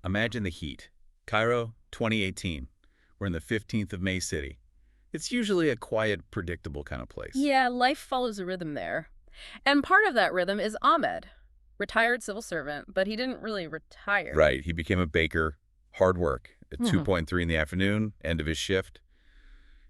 Imagine the heat. Cairo, 2018. We're in the 15th of May city. It's usually a quiet, predictable kind of place. Yeah, life follows a rhythm there. And part of that rhythm is Ahmed, retired civil servant, but he didn't really retire. Right. He became a baker. Hard work. At Mhm. 2:3 in the afternoon, end of his shift.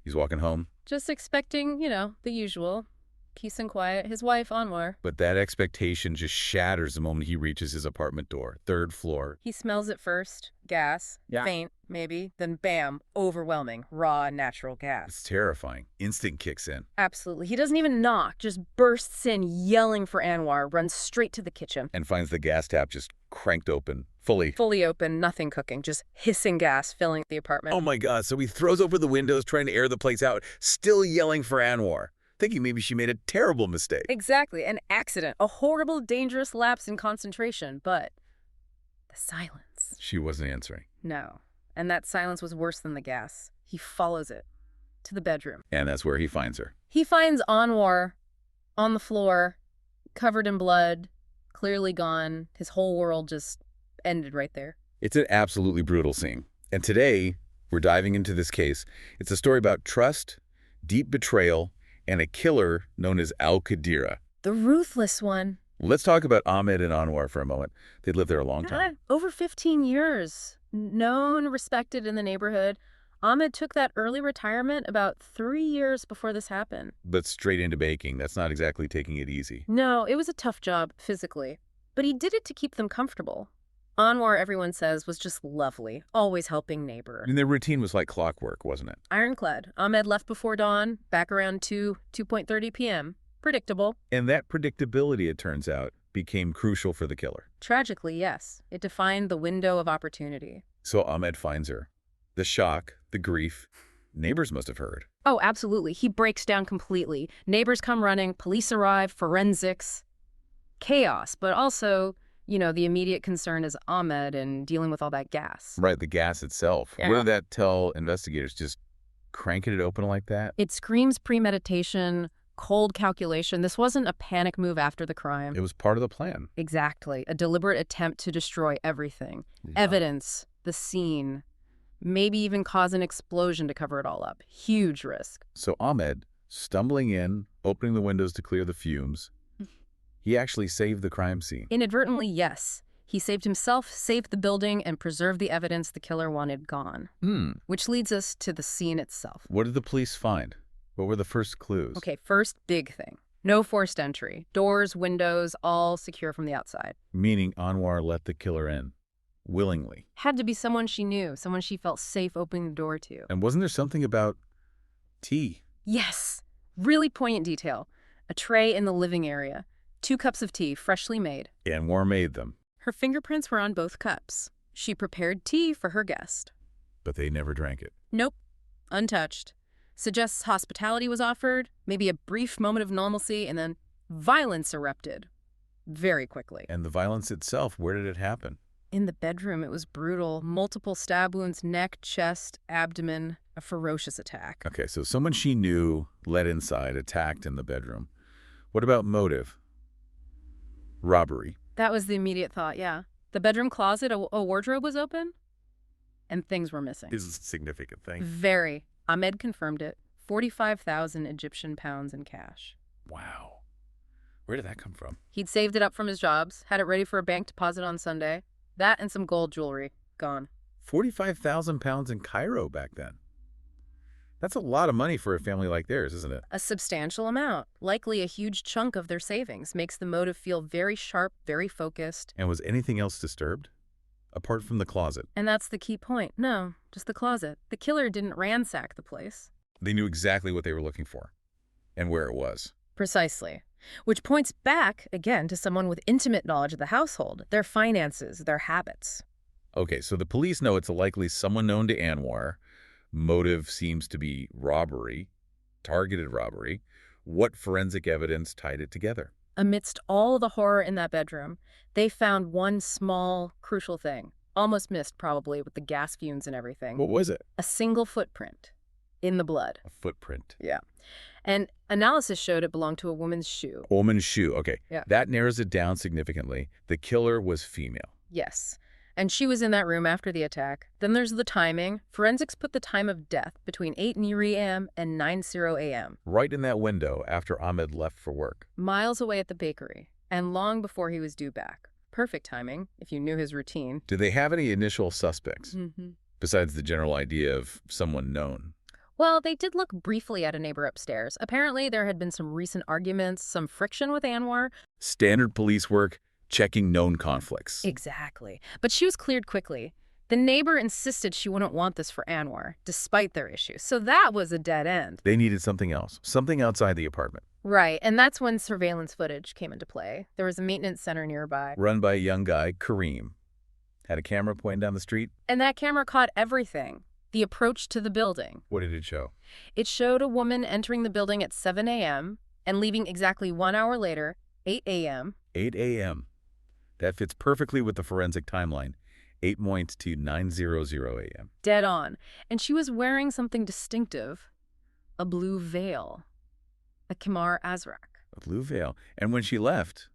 He's walking home. Just expecting, the usual. Peace and quiet. His wife, Anwar. But that expectation just shatters the moment he reaches his apartment door. 3rd floor. He smells it first. Gas. Yeah. Faint, maybe. Then bam, overwhelming. Raw, natural gas. It's terrifying. Instinct kicks in. Absolutely. He doesn't even knock. Just bursts in, yelling for Anwar, runs straight to the kitchen. And finds the gas tap just cranked open. Fully open, nothing cooking. Just hissing gas filling the apartment. Oh my God. So he throws open the windows trying to air the place out, still yelling for Anwar, thinking maybe she made a terrible mistake. Exactly. An accident. A horrible, dangerous lapse in concentration. But the silence. She wasn't answering. No. And that silence was worse than the gas. He follows it to the bedroom. And that's where he finds her. He finds Anwar on the floor, covered in blood, clearly gone. His whole world just ended right there. It's an absolutely brutal scene. And today, we're diving into this case. It's a story about trust, deep betrayal, and a killer known as Al-Qadira. The ruthless one. Let's talk about Ahmed and Anwar for a moment. They'd lived there a long time. Over 15 years. Known, respected in the neighborhood. Ahmed took that early retirement about 3 years before this happened. But straight into baking, that's not exactly taking it easy. No, it was a tough job, physically. But he did it to keep them comfortable. Anwar, everyone says, was just lovely, always helping neighbor. And their routine was like clockwork, wasn't it? Ironclad. Ahmed left before dawn, back around 2:30 p.m. Predictable. And that predictability, it turns out, became crucial for the killer. Tragically, yes. It defined the window of opportunity. So Ahmed finds her. The shock, the grief. Neighbors must have heard. Oh, absolutely. He breaks down completely. Neighbors come running, police arrive, forensics. Chaos, but also, the immediate concern is Ahmed and dealing with all that gas. Right, the gas itself. Yeah. What did that tell investigators? Just cranking it open like that? It screams premeditation, cold calculation. This wasn't a panic move after the crime. It was part of the plan. Exactly. A deliberate attempt to destroy everything. Yeah. Evidence, the scene, maybe even cause an explosion to cover it all up. Huge risk. So Ahmed, stumbling in, opening the windows to clear the fumes, he actually saved the crime scene. Inadvertently, yes. He saved himself, saved the building, and preserved the evidence the killer wanted gone. Which leads us to the scene itself. What did the police find? What were the first clues? Okay, first big thing. No forced entry. Doors, windows, all secure from the outside. Meaning Anwar let the killer in. Willingly. Had to be someone she knew, someone she felt safe opening the door to. And wasn't there something about tea? Yes. Really poignant detail. A tray in the living area. 2 cups of tea, freshly made. Anwar made them. Her fingerprints were on both cups. She prepared tea for her guest. But they never drank it. Nope. Untouched. Suggests hospitality was offered, maybe a brief moment of normalcy, and then violence erupted. Very quickly. And the violence itself, where did it happen? In the bedroom, it was brutal. Multiple stab wounds, neck, chest, abdomen. A ferocious attack. Okay, so someone she knew led inside, attacked in the bedroom. What about motive? Robbery. That was the immediate thought, yeah. The bedroom closet, a wardrobe was open, and things were missing. This is a significant thing. Very. Ahmed confirmed it. 45,000 Egyptian pounds in cash. Wow. Where did that come from? He'd saved it up from his jobs, had it ready for a bank deposit on Sunday. That and some gold jewelry. Gone. 45,000 pounds in Cairo back then. That's a lot of money for a family like theirs, isn't it? A substantial amount. Likely a huge chunk of their savings. Makes the motive feel very sharp, very focused. And was anything else disturbed? Apart from the closet. And that's the key point. No, just the closet. The killer didn't ransack the place. They knew exactly what they were looking for. And where it was. Precisely. Which points back, again, to someone with intimate knowledge of the household, their finances, their habits. Okay, so the police know it's likely someone known to Anwar. Motive seems to be robbery, targeted robbery. What forensic evidence tied it together? Amidst all the horror in that bedroom, they found one small, crucial thing. Almost missed, probably, with the gas fumes and everything. What was it? A single footprint in the blood. A footprint. Yeah. And analysis showed it belonged to a woman's shoe. Woman's shoe. Okay. Yeah. That narrows it down significantly. The killer was female. Yes. And she was in that room after the attack. Then there's the timing. Forensics put the time of death between 8:03 a.m. and 9:00 a.m. Right in that window after Ahmed left for work. Miles away at the bakery, and long before he was due back. Perfect timing, if you knew his routine. Did they have any initial suspects, Mm-hmm. besides the general idea of someone known? Well, they did look briefly at a neighbor upstairs. Apparently, there had been some recent arguments, some friction with Anwar. Standard police work, checking known conflicts. Exactly. But she was cleared quickly. The neighbor insisted she wouldn't want this for Anwar, despite their issues. So that was a dead end. They needed something else, something outside the apartment. Right, and that's when surveillance footage came into play. There was a maintenance center nearby. Run by a young guy, Kareem. Had a camera pointing down the street. And that camera caught everything. The approach to the building. What did it show? It showed a woman entering the building at 7 a.m. and leaving exactly 1 hour later, 8 a.m. 8 a.m. That fits perfectly with the forensic timeline. 8 points to 9:00 a.m. Dead on. And she was wearing something distinctive. A blue veil. A Khimar Azrak. A blue veil. And when she left,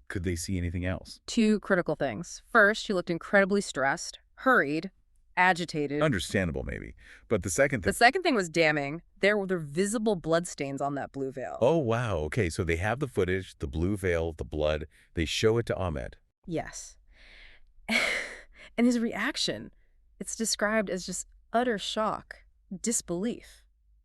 could they see anything else? Two critical things. First, she looked incredibly stressed, hurried, agitated. Understandable, maybe. But the second thing... The second thing was damning. There were visible bloodstains on that blue veil. Oh, wow. Okay, so they have the footage, the blue veil, the blood. They show it to Ahmed. Yes. And his reaction, it's described as just utter shock, disbelief,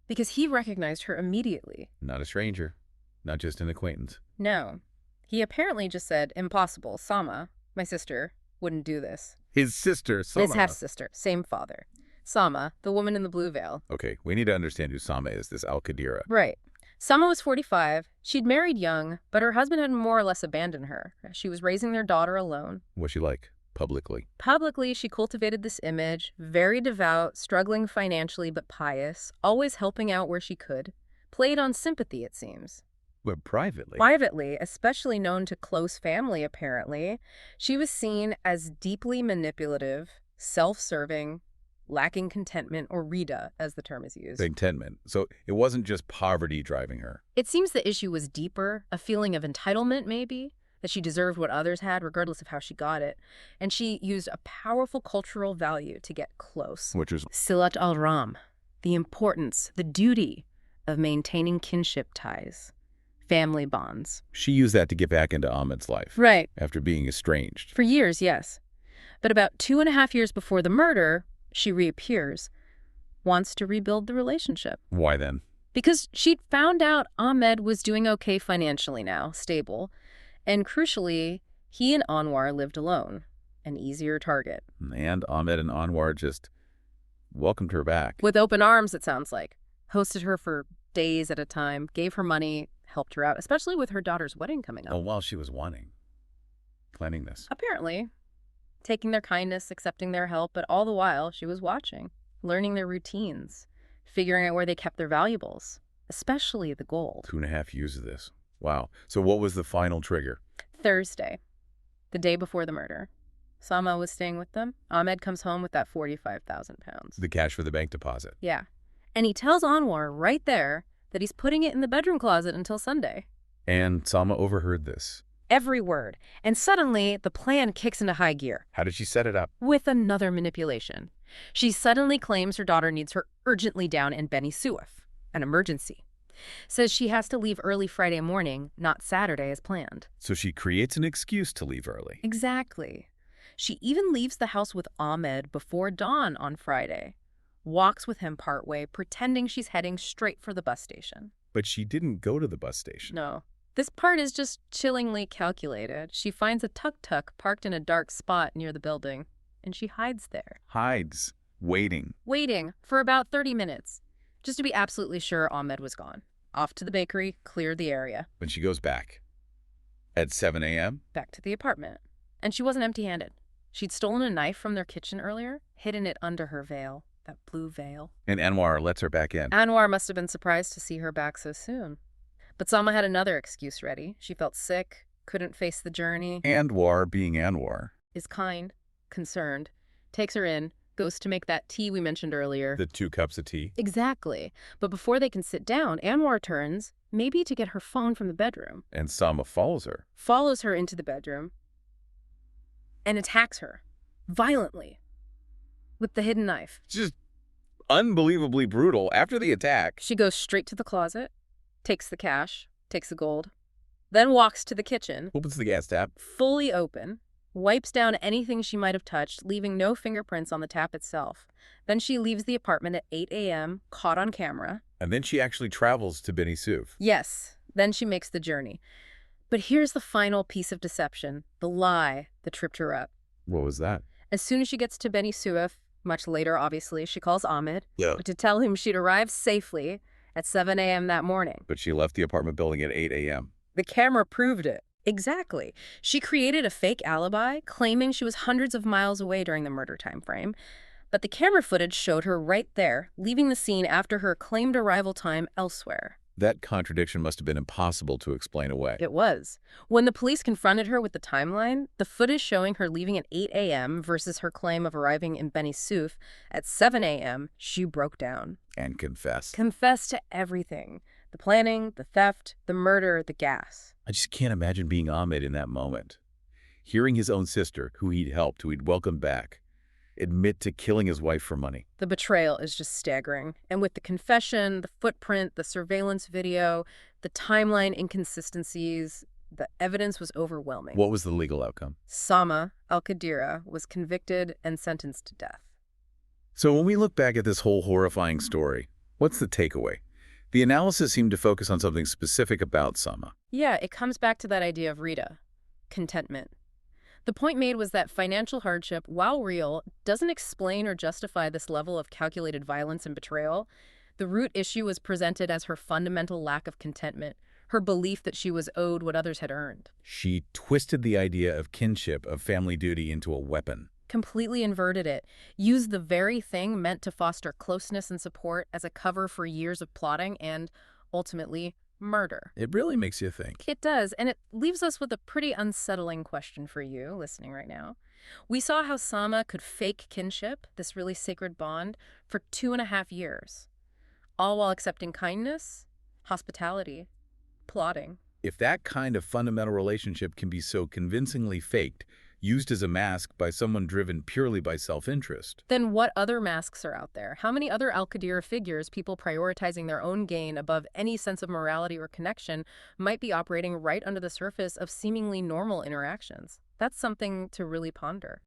because he recognized her immediately. Not a stranger. Not just an acquaintance. No. He apparently just said, impossible. Samah, my sister, wouldn't do this. His sister, Samah. His half-sister, same father. Samah, the woman in the blue veil. Okay, we need to understand who Samah is, this Al-Qadira. Right. Samah was 45. She'd married young, but her husband had more or less abandoned her. She was raising their daughter alone. What's she like, publicly? Publicly, she cultivated this image, very devout, struggling financially but pious, always helping out where she could. Played on sympathy, it seems. But privately? Privately, especially known to close family, apparently, she was seen as deeply manipulative, self-serving, lacking contentment, or rida, as the term is used. Contentment. So it wasn't just poverty driving her. It seems the issue was deeper, a feeling of entitlement, maybe, that she deserved what others had, regardless of how she got it. And she used a powerful cultural value to get close. Which was? Silat al-Ram, the importance, the duty of maintaining kinship ties. Family bonds. She used that to get back into Ahmed's life. Right. After being estranged. For years, yes. But about 2.5 years before the murder, she reappears, wants to rebuild the relationship. Why then? Because she'd found out Ahmed was doing okay financially now, stable, and crucially, he and Anwar lived alone, an easier target. And Ahmed and Anwar just welcomed her back. With open arms, it sounds like. Hosted her for days at a time, gave her money, helped her out, especially with her daughter's wedding coming up. Oh, while she was planning this. Apparently. Taking their kindness, accepting their help, but all the while she was watching, learning their routines, figuring out where they kept their valuables, especially the gold. 2.5 years of this. Wow. So what was the final trigger? Thursday, the day before the murder. Samah was staying with them. Ahmed comes home with that 45,000 pounds. The cash for the bank deposit. Yeah. And he tells Anwar right there that he's putting it in the bedroom closet until Sunday. And Samah overheard this. Every word. And suddenly, the plan kicks into high gear. How did she set it up? With another manipulation. She suddenly claims her daughter needs her urgently down in Beni Suef, an emergency. Says she has to leave early Friday morning, not Saturday as planned. So she creates an excuse to leave early. Exactly. She even leaves the house with Ahmed before dawn on Friday. Walks with him partway, pretending she's heading straight for the bus station. But she didn't go to the bus station. No. This part is just chillingly calculated. She finds a tuk-tuk parked in a dark spot near the building, and she hides there. Hides. Waiting. Waiting for about 30 minutes, just to be absolutely sure Ahmed was gone. Off to the bakery, cleared the area. When she goes back. At 7 a.m.? Back to the apartment. And she wasn't empty-handed. She'd stolen a knife from their kitchen earlier, hidden it under her veil. That blue veil. And Anwar lets her back in. Anwar must have been surprised to see her back so soon. But Samah had another excuse ready. She felt sick, couldn't face the journey. Anwar, being Anwar, is kind, concerned, takes her in, goes to make that tea we mentioned earlier. The 2 cups of tea. Exactly. But before they can sit down, Anwar turns, maybe to get her phone from the bedroom. And Samah follows her. Follows her into the bedroom. and attacks her violently with the hidden knife. Just unbelievably brutal. After the attack, She goes straight to the closet, takes the cash, takes the gold, then walks to the kitchen, opens the gas tap. fully open, wipes down anything she might have touched, leaving no fingerprints on the tap itself. Then she leaves the apartment at 8 a.m., caught on camera. And then she actually travels to Beni Suef. Yes, then she makes the journey. But here's the final piece of deception, the lie that tripped her up. What was that? As soon as she gets to Beni Suef, much later, obviously, she calls Ahmed Yeah. to tell him she'd arrived safely at 7 a.m. that morning. But she left the apartment building at 8 a.m. The camera proved it. Exactly. She created a fake alibi, claiming she was hundreds of miles away during the murder time frame. But the camera footage showed her right there, leaving the scene after her claimed arrival time elsewhere. That contradiction must have been impossible to explain away. It was. When the police confronted her with the timeline, the footage showing her leaving at 8 a.m. versus her claim of arriving in Beni Suef at 7 a.m., she broke down. And confessed. Confessed to everything. The planning, the theft, the murder, the gas. I just can't imagine being Ahmed in that moment. Hearing his own sister, who he'd helped, who he'd welcomed back, admit to killing his wife for money. The betrayal is just staggering. And with the confession, the footprint, the surveillance video, the timeline inconsistencies, the evidence was overwhelming. What was the legal outcome? Samah, Al-Qadira, was convicted and sentenced to death. So when we look back at this whole horrifying story, what's the takeaway? The analysis seemed to focus on something specific about Samah. Yeah, it comes back to that idea of Rita, contentment. The point made was that financial hardship, while real, doesn't explain or justify this level of calculated violence and betrayal. The root issue was presented as her fundamental lack of contentment, her belief that she was owed what others had earned. She twisted the idea of kinship, of family duty, into a weapon. Completely inverted it, used the very thing meant to foster closeness and support as a cover for years of plotting and, ultimately, murder. It really makes you think. It does, and it leaves us with a pretty unsettling question for you listening right now. We saw how Samah could fake kinship, this really sacred bond, for 2.5 years, all while accepting kindness, hospitality, plotting. If that kind of fundamental relationship can be so convincingly faked, used as a mask by someone driven purely by self-interest, Then what other masks are out there? How many other Al-Qadira figures, people prioritizing their own gain above any sense of morality or connection, might be operating right under the surface of seemingly normal interactions? That's something to really ponder.